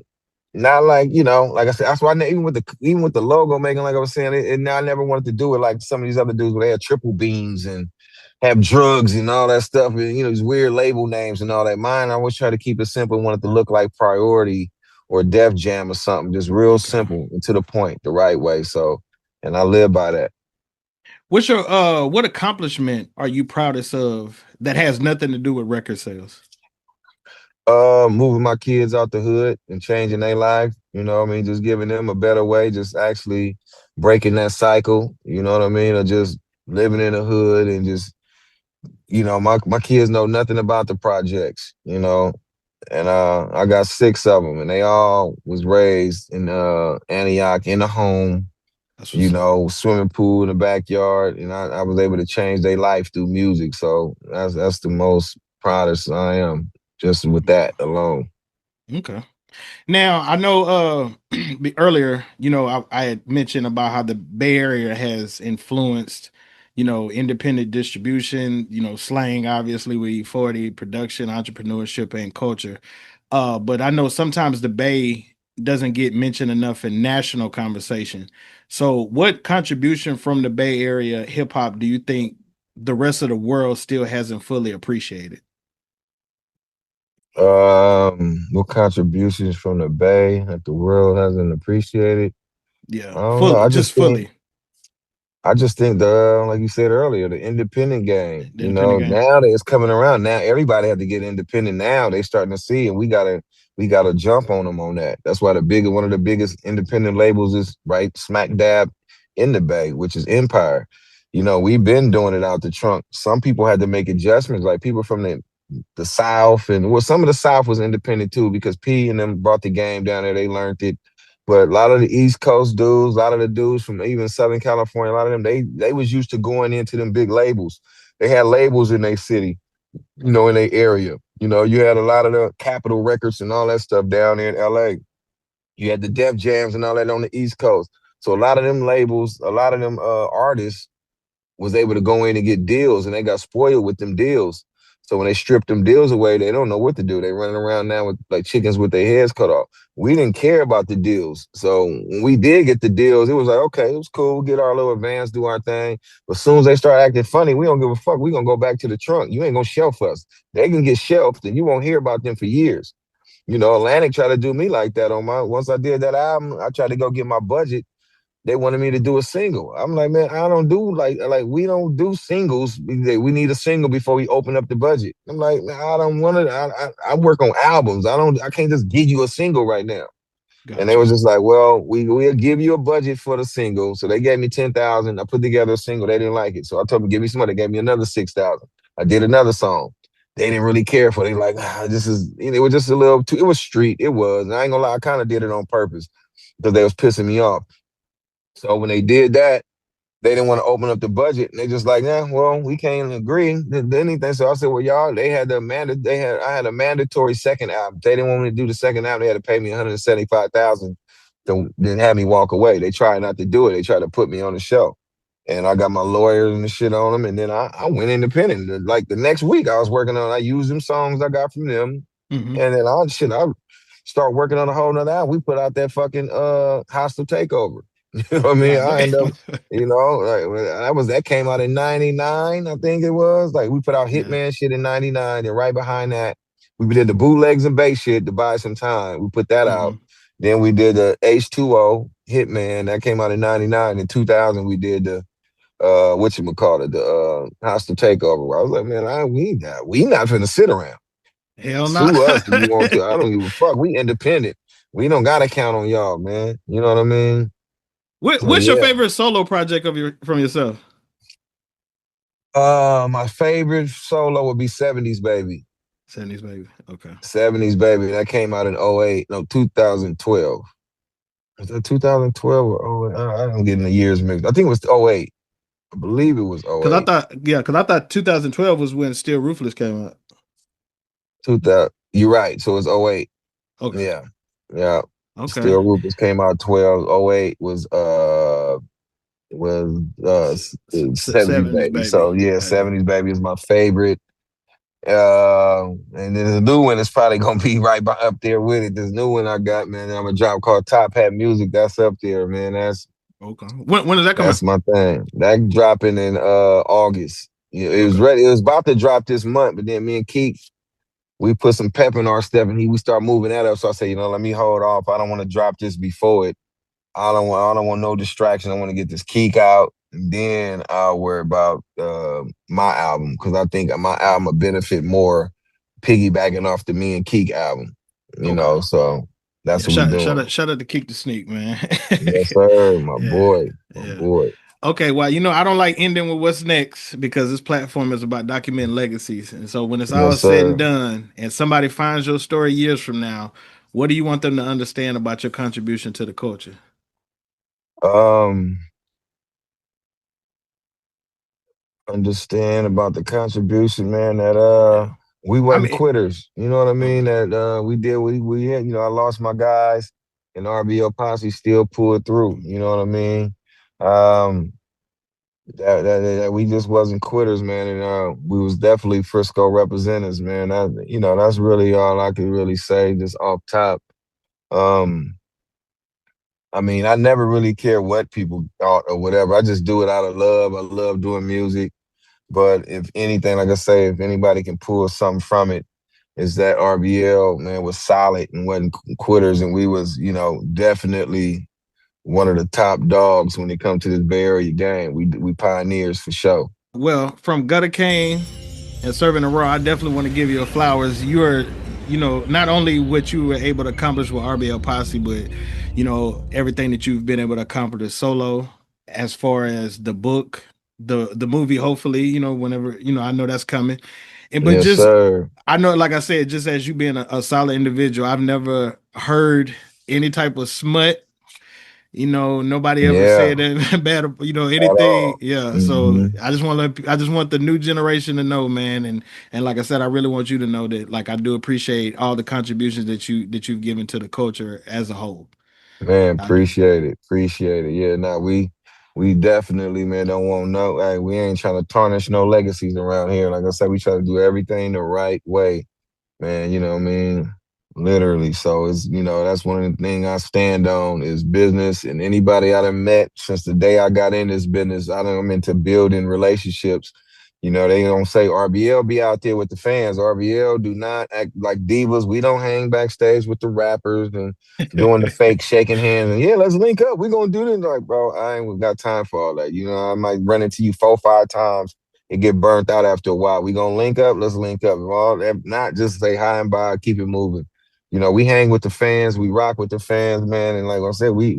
not like, you know, like I said. That's why even with the logo making, like I was saying, I never wanted to do it like some of these other dudes where they had triple beams and have drugs and all that stuff, and you know, these weird label names and all that. Mine, I always try to keep it simple. Wanted to look like Priority or Def Jam or something, just real simple and to the point, the right way. So, and I live by that. What's your what accomplishment are you proudest of that has nothing to do with record sales? Moving my kids out the hood and changing their life. You know what I mean? Just giving them a better way, just actually breaking that cycle, you know what I mean? Or just living in the hood and just, my kids know nothing about the projects, and I got 6 of them, and they all was raised in Antioch in the home, That's what's up. swimming pool in the backyard, and I was able to change their life through music. So that's the most proudest I am just with that alone. Okay. Now I know earlier, I had mentioned about how the Bay Area has influenced, independent distribution, slang, obviously with E40, production, entrepreneurship, and culture. But I know sometimes the Bay doesn't get mentioned enough in national conversation. So what contribution from the Bay Area hip hop do you think the rest of the world still hasn't fully appreciated? What contributions from the Bay that the world hasn't appreciated? I Yeah, don't know. fully, just fully. I just think the like you said earlier, the independent game. The independent game. Now that it's coming around. Now everybody have to get independent. Now they starting to see, and we gotta jump on them on that. That's why one of the biggest independent labels is right smack dab in the Bay, which is Empire. We've been doing it out the trunk. Some people had to make adjustments, like people from the South, and well, some of the South was independent too because P and them brought the game down there. They learned it. But a lot of the East Coast dudes, a lot of the dudes from even Southern California, a lot of them, they was used to going into them big labels. They had labels in their city, in their area. You had a lot of the Capitol Records and all that stuff down there in LA. You had the Def Jams and all that on the East Coast. So a lot of them labels, a lot of them artists was able to go in and get deals, and they got spoiled with them deals. So when they stripped them deals away, they don't know what to do. They running around now with like chickens with their heads cut off. We didn't care about the deals. So when we did get the deals, it was like, okay, it was cool. We'll get our little advance, do our thing. But as soon as they start acting funny, we don't give a fuck. We gonna go back to the trunk. You ain't gonna shelf us. They can get shelved and you won't hear about them for years. Atlantic tried to do me like that once I did that album, I tried to go get my budget. They wanted me to do a single. I'm like, man, I don't do like we don't do singles. We need a single before we open up the budget. I'm like, man, I don't want to. I work on albums. I can't just give you a single right now. Gotcha. And they was just like, well, we'll give you a budget for the single. So they gave me 10,000. I put together a single. They didn't like it, so I told them give me some money. They gave me another 6,000. I did another song. They didn't really care for it. They like, this is. It was just a little too. It was street. It was. And I ain't gonna lie. I kind of did it on purpose because they was pissing me off. So when they did that, they didn't want to open up the budget. And they just like, yeah, well, we can't agree to anything. So I said, well, y'all, I had a mandatory second album. They didn't want me to do the second album. They had to pay me $175,000 to then have me walk away. They tried not to do it. They tried to put me on the show. And I got my lawyers and the shit on them. And then I went independent. Like the next week I used them songs I got from them. Mm-hmm. And then I start working on a whole nother album. We put out that fucking Hostile Takeover. You know what I mean? I end up, that came out in 99, I think it was. Like we put out Hitman shit in 99, and right behind that, we did the bootlegs and bass shit to buy some time. We put that out. Then we did the H2O Hitman, that came out in 99. In 2000, we did the the Hostile Takeover. I was like, man, we not finna sit around. Hell no. Sue us if you want to. I don't give a fuck. We independent. We don't gotta count on y'all, man. You know what I mean? What's your favorite solo project from yourself? My favorite solo would be 70s Baby. 70s Baby. Okay. 70s Baby. That came out in 2012. Was that 2012 or 08? I'm getting the years mixed. I think it was 08. I believe it was 08. Because I thought 2012 was when Still Ruthless came out. 2000. You're right. So it's 08. Okay. Yeah. Okay. Still Ruthless came out 12. 08 was 70s Baby. So yeah, 70s Baby is my favorite. And then the new one is probably gonna be right up there with it. This new one I got, man, I'm gonna drop called Top Hat Music. That's up there, man. That's okay. When does that come out? That's my thing. That dropping in August. Yeah, it was ready. It was about to drop this month, but then me and Keith, we put some pep in our step, and we start moving that up. So I said, let me hold off. I don't want to drop this before it. I don't want no distraction. I want to get this Keek out, and then I'll worry about my album, because I think my album will benefit more piggybacking off the Me and Keek album. You know, so that's what we doing. Shout out to Keek the Sneak, man. Yes, sir, my Yeah, boy. Okay, well, you know, I don't like ending with what's next because this platform is about documenting legacies. And so when it's all Yes, said and sir. done and somebody finds your story years from now, what do you want them to understand about your contribution to the culture? Understand about the contribution, man, that Yeah. we I wasn't mean, quitters. You know what I mean? okay. That we did we had, you know, I lost my guys and RBL Posse still pulled through. You know what I mean? Um that we just wasn't quitters, man, and we was definitely Frisco representatives, man. You know, that's really all I could really say just off top. Um I mean, I never really care what people thought or whatever. I just do it out of love. I love doing music. But if anything, like I say, if anybody can pull something from it, is that RBL, man, was solid and wasn't quitters. And we was, you know, definitely one of the top dogs when it comes to this Bay Area game. We pioneers for sure. Well, from Gutter Kane and Serving the Raw, I definitely want to give you a flowers. You are, you know, not only what you were able to accomplish with RBL Posse, but you know everything that you've been able to accomplish solo, as far as the book, the movie. Hopefully, you know, whenever you know, I know that's coming. And but Yes, just, sir. I know, like I said, just as you being a solid individual, I've never heard any type of smut. You know, nobody ever Yeah, said that bad, you know, at anything. all. Yeah. So Hmm. I just want the new generation to know, man. And like I said, I really want you to know that like I do appreciate all the contributions that you've given to the culture as a whole. Man, I do. appreciate it. Appreciate it. Yeah, now we definitely, man, don't want no, hey, we ain't trying to tarnish no legacies around here. Like I said, we try to do everything the right way. Man, you know what I mean? Literally. So it's, you know, that's one of the things I stand on is business. And anybody I done met since the day I got in this business, I'm into building relationships. You know, they don't say RBL be out there with the fans. RBL do not act like divas. We don't hang backstage with the rappers and doing the fake shaking hands. And yeah, let's link up. We're gonna do this. Like, bro, I ain't got time for all that. You know, I might run into you 4 or 5 times and get burnt out after a while. We gonna link up. Let's link up. If not, just say hi and bye. Keep it moving. You know, we hang with the fans. We rock with the fans, man. And like I said, we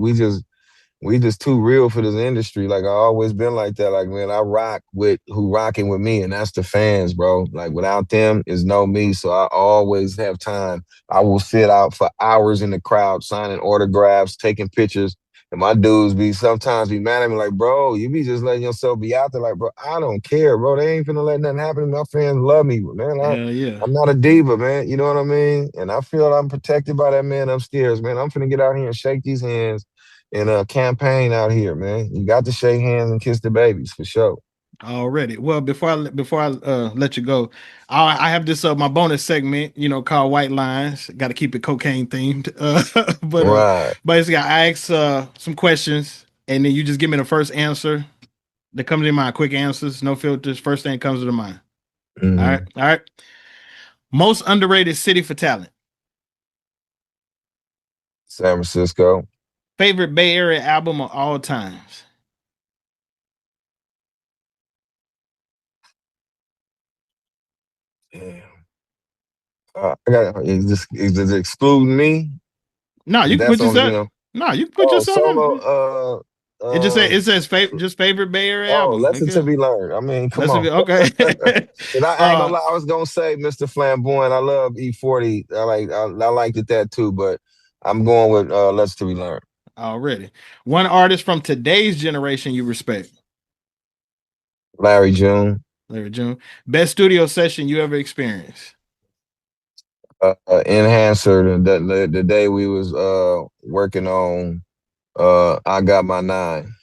just too real for this industry. Like I always been like that. Like, man, I rock with who rocking with me, and that's the fans, bro. Like without them is no me. So I always have time. I will sit out for hours in the crowd, signing autographs, taking pictures. And my dudes be sometimes be mad at me, like, bro, you be just letting yourself be out there. Like, bro, I don't care, bro. They ain't finna let nothing happen to me. My fans love me, man. Hell yeah. I'm not a diva, man. You know what I mean? And I feel I'm protected by that man upstairs, man. I'm finna get out here and shake these hands in a campaign out here, man. You got to shake hands and kiss the babies for sure. Already. Well, before I let you go, I have this my bonus segment, you know, called White Lines. Got to keep it cocaine themed. But Right. basically, I ask some questions, and then you just give me the first answer that comes in mind. Quick answers, no filters. First thing that comes to the mind. All right, Mm-hmm. all right. Most underrated city for talent. San Francisco. Favorite Bay Area album of all times. Damn. I got is this excluding me? No, you can That's put on, yourself. No, you can put oh, yourself in. solo. It says just favorite Bay Area Oh, album. lesson to Okay. be learned. I mean, come Let's on. be okay. And I ain't gonna uh lie, I was gonna say Mr. Flamboyant. I love E40. I liked it that too, but I'm going with Lesson to be learned. already. One artist from today's generation you respect. Larry June. Larry June. Best studio session you ever experienced. Enhancer the day we was working on I Got My Nine.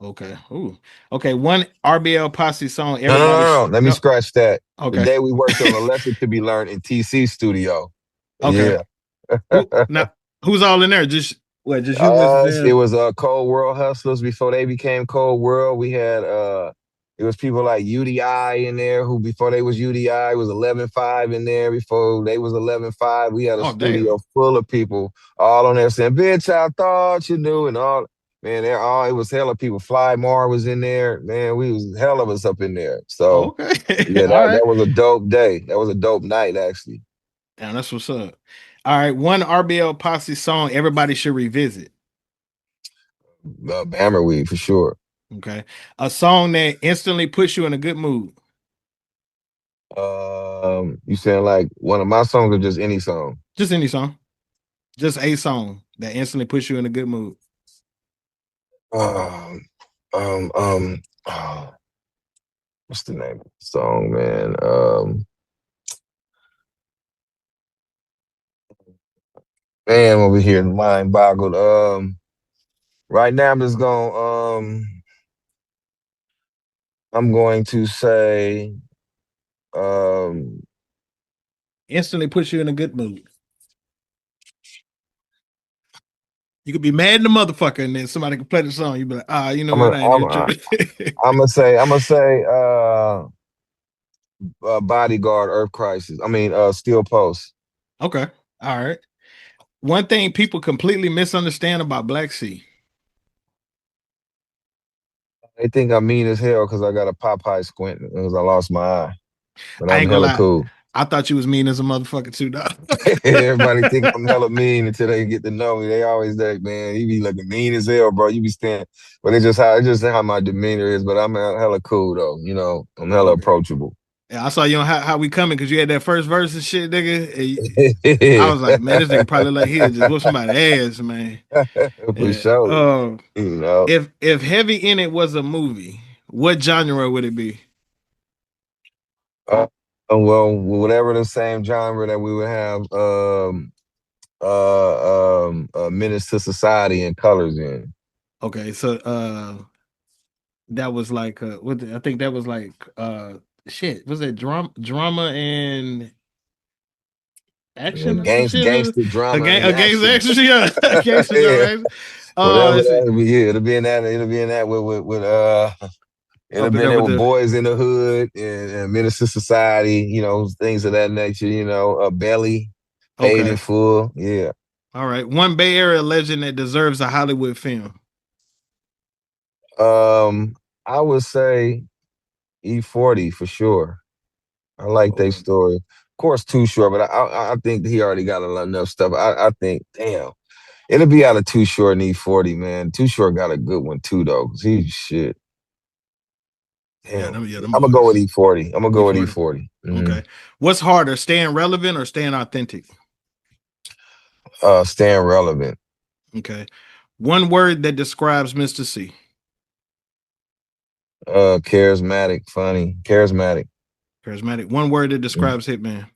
Okay. Ooh. Okay. One RBL Posse song No, no, everybody no, no. Let me no. scratch that. The Okay. day we worked on A Lesson to be Learned in TC studio. Okay. Yeah. Now who's all in there? Just you, Mr. Us, it Jam? was Cold World Hustlers before they became Cold World. We had it was people like UDI in there who before they was UDI was 11.5 in there before they was 11.5. We had a Oh damn. studio full of people all on there saying, "Bitch, I thought you knew," and all. Man, it was hella people. Fly Mar was in there. Man, we was hell of us up in there. So Okay. yeah, All right. that was a dope day. That was a dope night, actually. Yeah, that's what's up. All right. One RBL Posse song everybody should revisit. Hammerweed for sure. Okay. A song that instantly puts you in a good mood. You saying like one of my songs or just any song? Just any song. Just a song that instantly puts you in a good mood. Oh, what's the name of the song, man? Man, over here, mind boggled. Right now I'm just going. I'm going to say, Instantly puts you in a good mood. You could be mad in the motherfucker, and then somebody can play the song. You be like, you know what? I ain't even tripping. I'm gonna say, Bodyguard, Earth Crisis. I mean, Steel Post. Okay. All right. One thing people completely misunderstand about Black Sea. They think I'm mean as hell because I got a Popeye squint because I lost my eye. But I I'm ain't gonna hella lie. cool. I thought you was mean as a motherfucker too, dog. Everybody think I'm hella mean until they get to know me. They always like, man, you be looking mean as hell, bro. You be standing, but it's just how my demeanor is. But I'm hella cool though. You know, I'm hella approachable. Yeah, I saw you on how we coming because you had that first verse and shit, nigga. I was like, man, this nigga probably like he'll just whoop somebody's ass, man. For sure. You know, If Heavy in It was a movie, what genre would it be? well, whatever the same genre that we would have, Menace to Society and Colors in. Okay, so that was like I think that was like shit. Was it drama and action or some shit? Gangster drama and A gangster action. action, yeah, gangster Yeah. drama. Whatever Let's see. that be, yeah, it'll be in that. It'll be in that with it'll Up in be in there there with with the Boys in the Hood and Minister Society. You know, things of that nature. You know, Belly, Paid in Full. Yeah. All right, one Bay Area legend that deserves a Hollywood film. I would say E40 for sure. I like their story. Of course, Too Short, but I think he already got enough stuff. I think, damn, it'll be out of Too Short and E40, man. Too Short got a good one too, though. Cause he's shit. Damn. I'm gonna go with E40. I'm gonna go with E40. Okay. What's harder, staying relevant or staying authentic? Staying relevant. Okay. One word that describes Mr. C. Charismatic, funny, charismatic. Charismatic. One word that describes Hitman.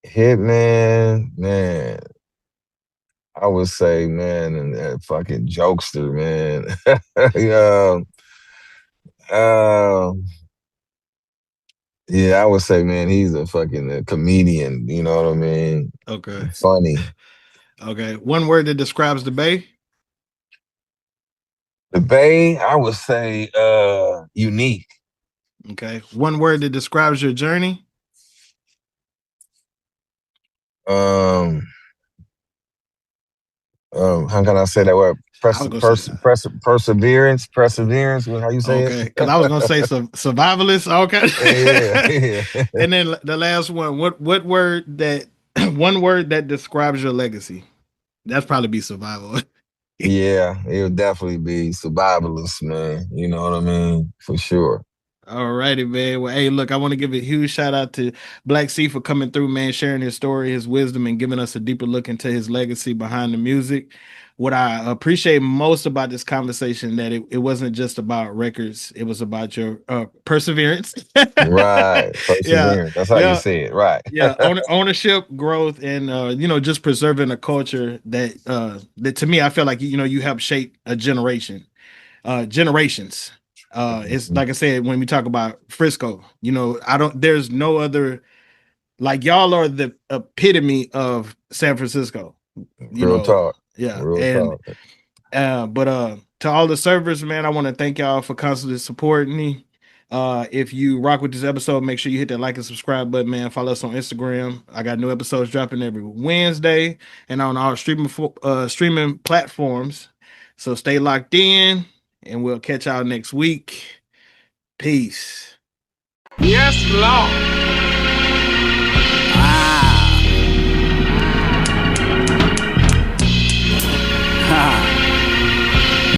Hitman, man. I would say, man, and that fucking jokester, man. Yeah, I would say, man, he's a fucking comedian. You know what I mean? Okay. Funny. Okay. One word that describes the Bay. The Bay, I would say, unique. Okay. One word that describes your journey. How can I say that word? Perseverance. How you say it? Okay, because I was gonna say survivalist. Okay. Yeah. And then the last one. What word that one word that describes your legacy? That's probably be survival. Yeah, it would definitely be survivalist, man. You know what I mean? For sure. All righty, man. Well, hey, look, I want to give a huge shout out to Black C for coming through, man, sharing his story, his wisdom, and giving us a deeper look into his legacy behind the music. What I appreciate most about this conversation that it wasn't just about records; it was about your perseverance. Right, perseverance. Yeah, that's how you say it, right? Yeah, ownership, growth, and just preserving a culture that to me, I feel like you help shape a generations. It's like I said, when we talk about Frisco, there's no other, like, y'all are the epitome of San Francisco. Real talk. Yeah. Real talk. But to all the servers, man, I want to thank y'all for constantly supporting me. If you rock with this episode, make sure you hit that like and subscribe button, man. Follow us on Instagram. I got new episodes dropping every Wednesday and on our streaming platforms. So stay locked in, and we'll catch y'all next week. Peace. Yes, Lord. Ah.